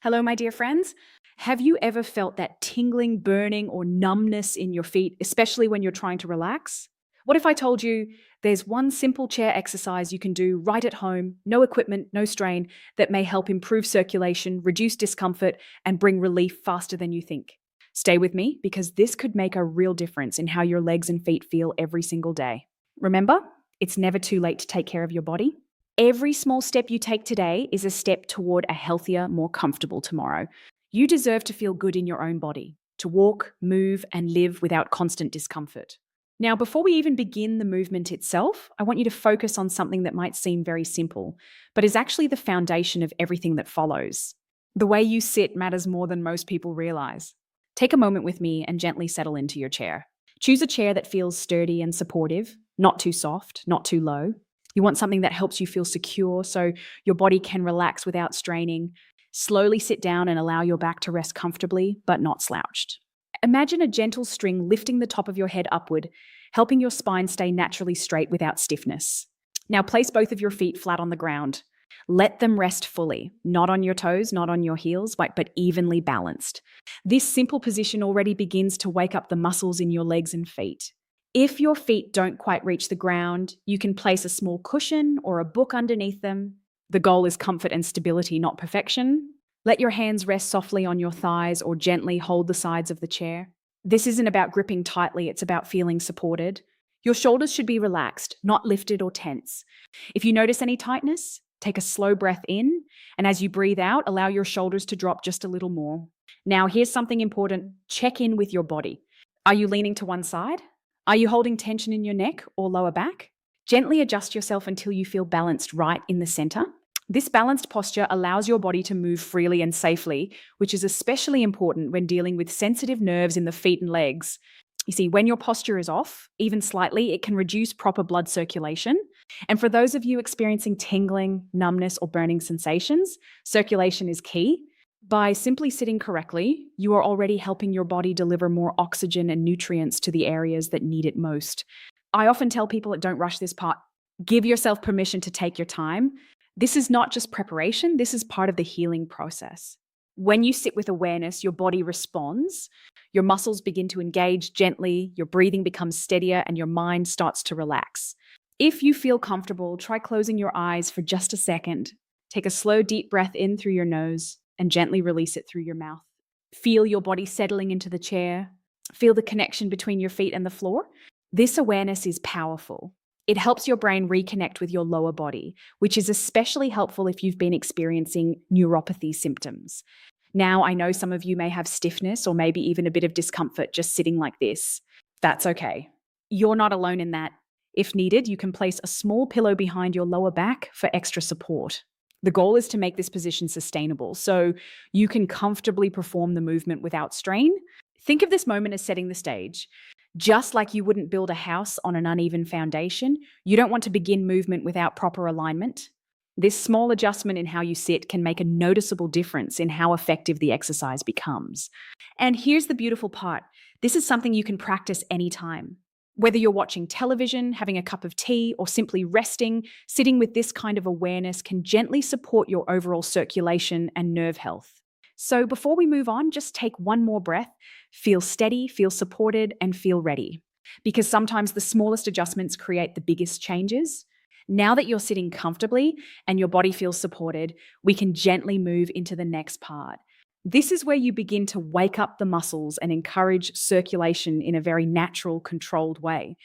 Hello, my dear friends. Have you ever felt that tingling, burning, or numbness in your feet, especially when you're trying to relax? What if I told you there's one simple chair exercise you can do right at home, no equipment, no strain, that may help improve circulation, reduce discomfort, and bring relief faster than you think? Stay with me because this could make a real difference in how your legs and feet feel every single day. Remember, it's never too late to take care of your body. Every small step you take today is a step toward a healthier, more comfortable tomorrow. You deserve to feel good in your own body, to walk, move, and live without constant discomfort. Now, before we even begin the movement itself, I want you to focus on something that might seem very simple, but is actually the foundation of everything that follows. The way you sit matters more than most people realize. Take a moment with me and gently settle into your chair. Choose a chair that feels sturdy and supportive, not too soft, not too low. You want something that helps you feel secure so your body can relax without straining. Slowly sit down and allow your back to rest comfortably, but not slouched. Imagine a gentle string lifting the top of your head upward, helping your spine stay naturally straight without stiffness. Now place both of your feet flat on the ground. Let them rest fully, not on your toes, not on your heels, but evenly balanced. This simple position already begins to wake up the muscles in your legs and feet. If your feet don't quite reach the ground, you can place a small cushion or a book underneath them. The goal is comfort and stability, not perfection. Let your hands rest softly on your thighs or gently hold the sides of the chair. This isn't about gripping tightly, it's about feeling supported. Your shoulders should be relaxed, not lifted or tense. If you notice any tightness, take a slow breath in, and as you breathe out, allow your shoulders to drop just a little more. Now, here's something important. Check in with your body. Are you leaning to one side? Are you holding tension in your neck or lower back? Gently adjust yourself until you feel balanced right in the center. This balanced posture allows your body to move freely and safely, which is especially important when dealing with sensitive nerves in the feet and legs. You see, when your posture is off, even slightly, it can reduce proper blood circulation. And for those of you experiencing tingling, numbness, or burning sensations, circulation is key. By simply sitting correctly, you are already helping your body deliver more oxygen and nutrients to the areas that need it most. I often tell people that don't rush this part. Give yourself permission to take your time. This is not just preparation, this is part of the healing process. When you sit with awareness, your body responds, your muscles begin to engage gently, your breathing becomes steadier, and your mind starts to relax. If you feel comfortable, try closing your eyes for just a second. Take a slow, deep breath in through your nose and gently release it through your mouth. Feel your body settling into the chair. Feel the connection between your feet and the floor. This awareness is powerful. It helps your brain reconnect with your lower body, which is especially helpful if you've been experiencing neuropathy symptoms. Now, I know some of you may have stiffness or maybe even a bit of discomfort just sitting like this. That's okay. You're not alone in that. If needed, you can place a small pillow behind your lower back for extra support. The goal is to make this position sustainable so you can comfortably perform the movement without strain. Think of this moment as setting the stage. Just like you wouldn't build a house on an uneven foundation, you don't want to begin movement without proper alignment. This small adjustment in how you sit can make a noticeable difference in how effective the exercise becomes. And here's the beautiful part. This is something you can practice anytime. Whether you're watching television, having a cup of tea, or simply resting, sitting with this kind of awareness can gently support your overall circulation and nerve health. So before we move on, just take one more breath, feel steady, feel supported, and feel ready. Because sometimes the smallest adjustments create the biggest changes. Now that you're sitting comfortably and your body feels supported, we can gently move into the next part. This is where you begin to wake up the muscles and encourage circulation in a very natural, controlled way.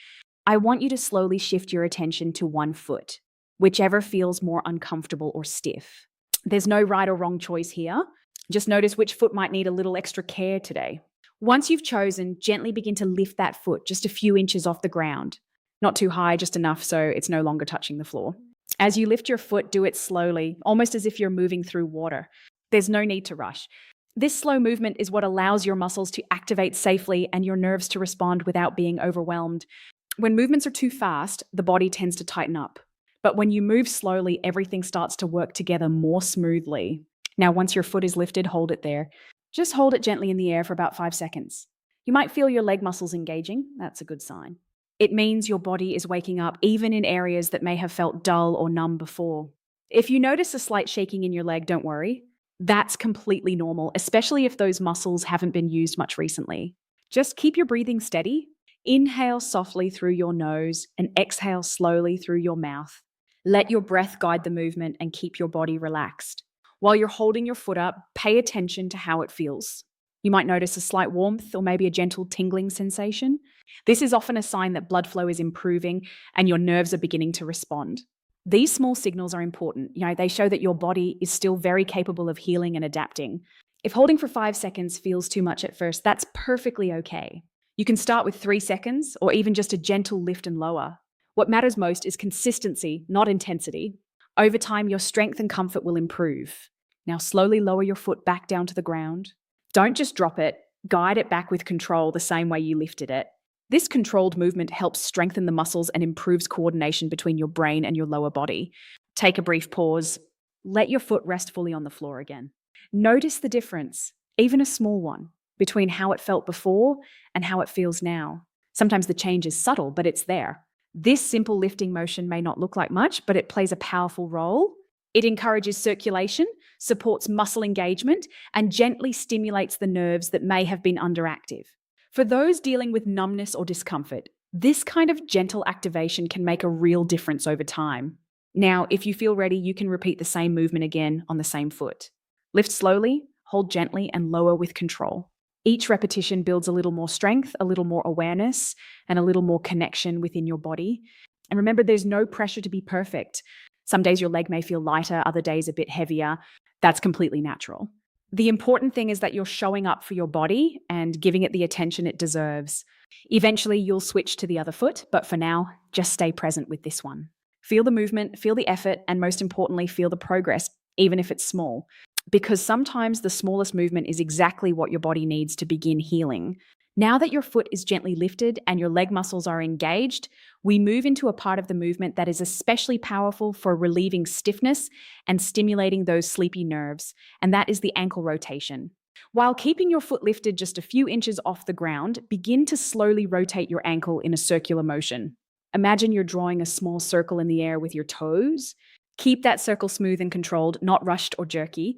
I want you to slowly shift your attention to one foot, whichever feels more uncomfortable or stiff. There's no right or wrong choice here. Just notice which foot might need a little extra care today. Once you've chosen, gently begin to lift that foot just a few inches off the ground. Not too high, just enough so it's no longer touching the floor. As you lift your foot, do it slowly, almost as if you're moving through water. There's no need to rush. This slow movement is what allows your muscles to activate safely and your nerves to respond without being overwhelmed. When movements are too fast, the body tends to tighten up. But when you move slowly, everything starts to work together more smoothly. Now, once your foot is lifted, hold it there. Just hold it gently in the air for about 5 seconds. You might feel your leg muscles engaging. That's a good sign. It means your body is waking up even in areas that may have felt dull or numb before. If you notice a slight shaking in your leg, don't worry. That's completely normal, especially if those muscles haven't been used much recently. Just keep your breathing steady. Inhale softly through your nose and exhale slowly through your mouth. Let your breath guide the movement and keep your body relaxed. While you're holding your foot up, pay attention to how it feels. You might notice a slight warmth or maybe a gentle tingling sensation. This is often a sign that blood flow is improving and your nerves are beginning to respond. These small signals are important. They show that your body is still very capable of healing and adapting. If holding for 5 seconds feels too much at first, that's perfectly okay. You can start with 3 seconds or even just a gentle lift and lower. What matters most is consistency, not intensity. Over time, your strength and comfort will improve. Now, slowly lower your foot back down to the ground. Don't just drop it, guide it back with control the same way you lifted it. This controlled movement helps strengthen the muscles and improves coordination between your brain and your lower body. Take a brief pause. Let your foot rest fully on the floor again. Notice the difference, even a small one, between how it felt before and how it feels now. Sometimes the change is subtle, but it's there. This simple lifting motion may not look like much, but it plays a powerful role. It encourages circulation, supports muscle engagement, and gently stimulates the nerves that may have been underactive. For those dealing with numbness or discomfort, this kind of gentle activation can make a real difference over time. Now, if you feel ready, you can repeat the same movement again on the same foot. Lift slowly, hold gently, and lower with control. Each repetition builds a little more strength, a little more awareness, and a little more connection within your body. And remember, there's no pressure to be perfect. Some days your leg may feel lighter, other days a bit heavier. That's completely natural. The important thing is that you're showing up for your body and giving it the attention it deserves. Eventually, you'll switch to the other foot, but for now, just stay present with this one. Feel the movement, feel the effort, and most importantly, feel the progress, even if it's small. Because sometimes the smallest movement is exactly what your body needs to begin healing. Now that your foot is gently lifted and your leg muscles are engaged, we move into a part of the movement that is especially powerful for relieving stiffness and stimulating those sleepy nerves, and that is the ankle rotation. While keeping your foot lifted just a few inches off the ground, begin to slowly rotate your ankle in a circular motion. Imagine you're drawing a small circle in the air with your toes. Keep that circle smooth and controlled, not rushed or jerky.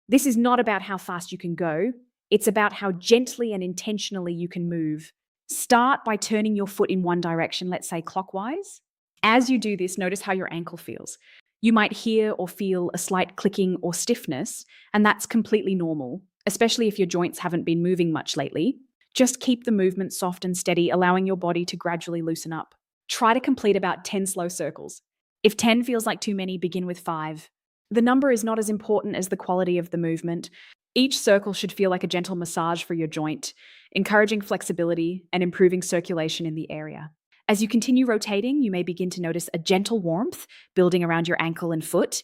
This is not about how fast you can go. It's about how gently and intentionally you can move. Start by turning your foot in one direction, let's say clockwise. As you do this, notice how your ankle feels. You might hear or feel a slight clicking or stiffness, and that's completely normal, especially if your joints haven't been moving much lately. Just keep the movement soft and steady, allowing your body to gradually loosen up. Try to complete about 10 slow circles. If 10 feels like too many, begin with 5. The number is not as important as the quality of the movement. Each circle should feel like a gentle massage for your joint, encouraging flexibility and improving circulation in the area. As you continue rotating, you may begin to notice a gentle warmth building around your ankle and foot.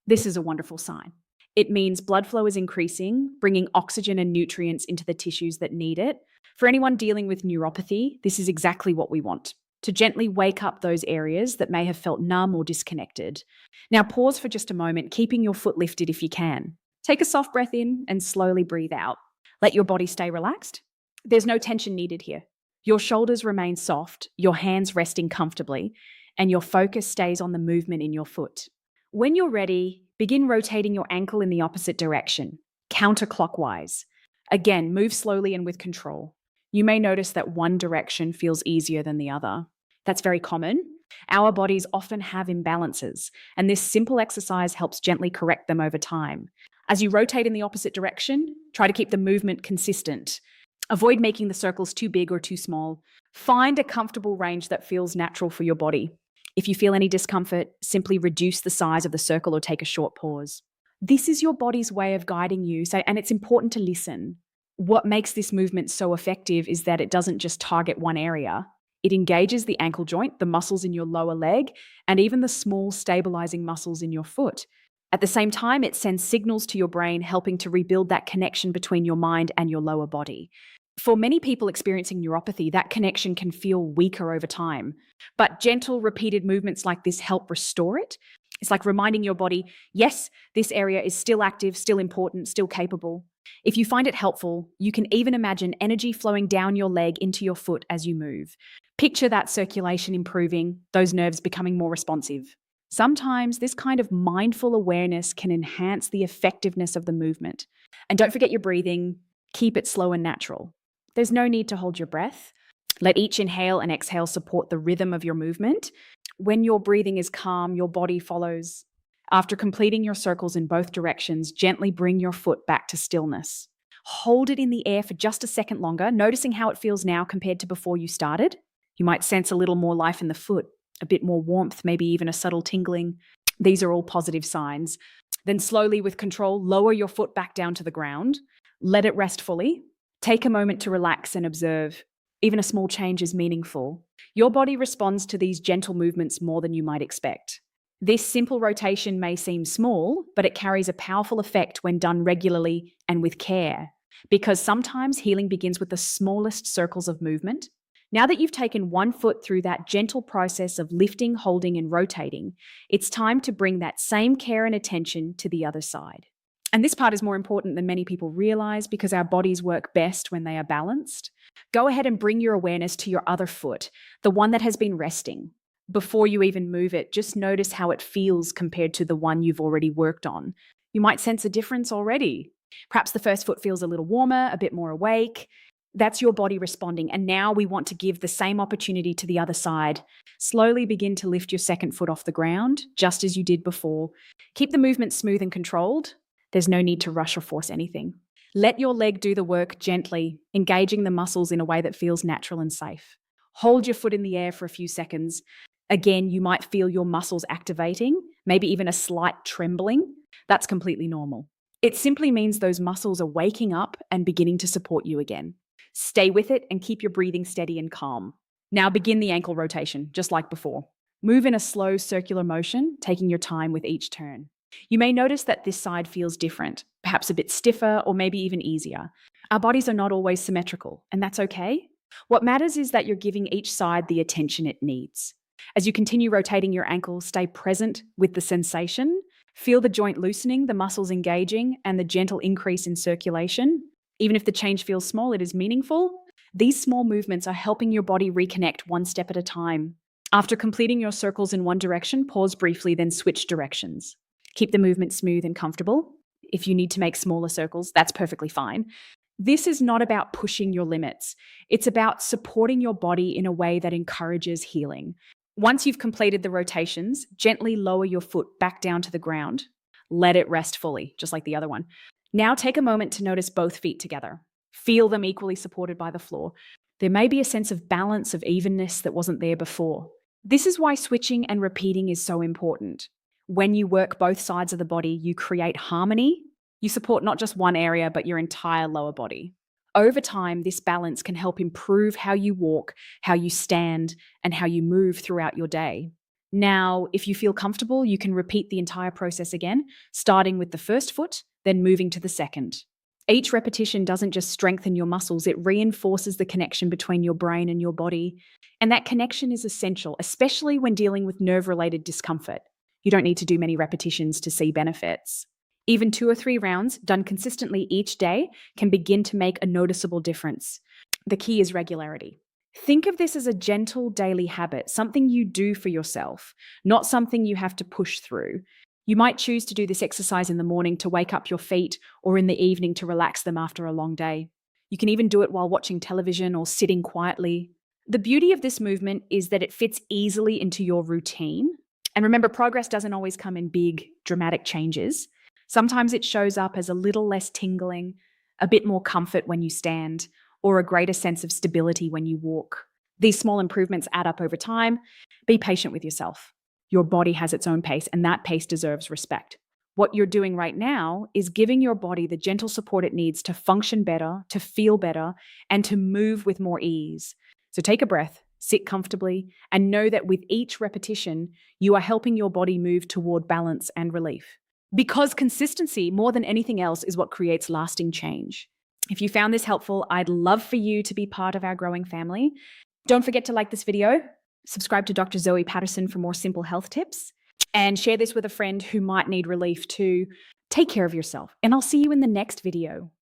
This is a wonderful sign. It means blood flow is increasing, bringing oxygen and nutrients into the tissues that need it. For anyone dealing with neuropathy, this is exactly what we want, to gently wake up those areas that may have felt numb or disconnected. Now pause for just a moment, keeping your foot lifted if you can. Take a soft breath in and slowly breathe out. Let your body stay relaxed. There's no tension needed here. Your shoulders remain soft, your hands resting comfortably, and your focus stays on the movement in your foot. When you're ready, begin rotating your ankle in the opposite direction, counterclockwise. Again, move slowly and with control. You may notice that one direction feels easier than the other. That's very common. Our bodies often have imbalances, and this simple exercise helps gently correct them over time. As you rotate in the opposite direction, try to keep the movement consistent. Avoid making the circles too big or too small. Find a comfortable range that feels natural for your body. If you feel any discomfort, simply reduce the size of the circle or take a short pause. This is your body's way of guiding you, and it's important to listen. What makes this movement so effective is that it doesn't just target one area. It engages the ankle joint, the muscles in your lower leg, and even the small stabilizing muscles in your foot. At the same time, it sends signals to your brain, helping to rebuild that connection between your mind and your lower body. For many people experiencing neuropathy, that connection can feel weaker over time. But gentle, repeated movements like this help restore it. It's like reminding your body, yes, this area is still active, still important, still capable. If you find it helpful, you can even imagine energy flowing down your leg into your foot as you move. Picture that circulation improving, those nerves becoming more responsive. Sometimes this kind of mindful awareness can enhance the effectiveness of the movement. And don't forget your breathing, keep it slow and natural. There's no need to hold your breath. Let each inhale and exhale support the rhythm of your movement. When your breathing is calm, your body follows. After completing your circles in both directions, gently bring your foot back to stillness. Hold it in the air for just a second longer, noticing how it feels now compared to before you started. You might sense a little more life in the foot, a bit more warmth, maybe even a subtle tingling. These are all positive signs. Then slowly, with control, lower your foot back down to the ground. Let it rest fully. Take a moment to relax and observe. Even a small change is meaningful. Your body responds to these gentle movements more than you might expect. This simple rotation may seem small, but it carries a powerful effect when done regularly and with care, because sometimes healing begins with the smallest circles of movement. Now that you've taken one foot through that gentle process of lifting, holding, and rotating, it's time to bring that same care and attention to the other side. And this part is more important than many people realize because our bodies work best when they are balanced. Go ahead and bring your awareness to your other foot, the one that has been resting. Before you even move it, just notice how it feels compared to the one you've already worked on. You might sense a difference already. Perhaps the first foot feels a little warmer, a bit more awake. That's your body responding. And now we want to give the same opportunity to the other side. Slowly begin to lift your second foot off the ground, just as you did before. Keep the movement smooth and controlled. There's no need to rush or force anything. Let your leg do the work gently, engaging the muscles in a way that feels natural and safe. Hold your foot in the air for a few seconds. Again, you might feel your muscles activating, maybe even a slight trembling. That's completely normal. It simply means those muscles are waking up and beginning to support you again. Stay with it and keep your breathing steady and calm. Now begin the ankle rotation, just like before. Move in a slow circular motion, taking your time with each turn. You may notice that this side feels different, perhaps a bit stiffer or maybe even easier. Our bodies are not always symmetrical, and that's okay. What matters is that you're giving each side the attention it needs. As you continue rotating your ankle, stay present with the sensation. Feel the joint loosening, the muscles engaging, and the gentle increase in circulation. Even if the change feels small, it is meaningful. These small movements are helping your body reconnect one step at a time. After completing your circles in one direction, pause briefly, then switch directions. Keep the movement smooth and comfortable. If you need to make smaller circles, that's perfectly fine. This is not about pushing your limits. It's about supporting your body in a way that encourages healing. Once you've completed the rotations, gently lower your foot back down to the ground. Let it rest fully, just like the other one. Now take a moment to notice both feet together. Feel them equally supported by the floor. There may be a sense of balance, of evenness that wasn't there before. This is why switching and repeating is so important. When you work both sides of the body, you create harmony. You support not just one area, but your entire lower body. Over time, this balance can help improve how you walk, how you stand, and how you move throughout your day. Now, if you feel comfortable, you can repeat the entire process again, starting with the first foot, then moving to the second. Each repetition doesn't just strengthen your muscles, it reinforces the connection between your brain and your body. And that connection is essential, especially when dealing with nerve-related discomfort. You don't need to do many repetitions to see benefits. Even 2 or 3 rounds done consistently each day can begin to make a noticeable difference. The key is regularity. Think of this as a gentle daily habit, something you do for yourself, not something you have to push through. You might choose to do this exercise in the morning to wake up your feet or in the evening to relax them after a long day. You can even do it while watching television or sitting quietly. The beauty of this movement is that it fits easily into your routine. And remember, progress doesn't always come in big, dramatic changes. Sometimes it shows up as a little less tingling, a bit more comfort when you stand, or a greater sense of stability when you walk. These small improvements add up over time. Be patient with yourself. Your body has its own pace, and that pace deserves respect. What you're doing right now is giving your body the gentle support it needs to function better, to feel better, and to move with more ease. So take a breath, sit comfortably, and know that with each repetition, you are helping your body move toward balance and relief. Because consistency, more than anything else, is what creates lasting change. If you found this helpful, I'd love for you to be part of our growing family. Don't forget to like this video, subscribe to Dr. Zoe Patterson for more simple health tips, and share this with a friend who might need relief too. Take care of yourself, and I'll see you in the next video.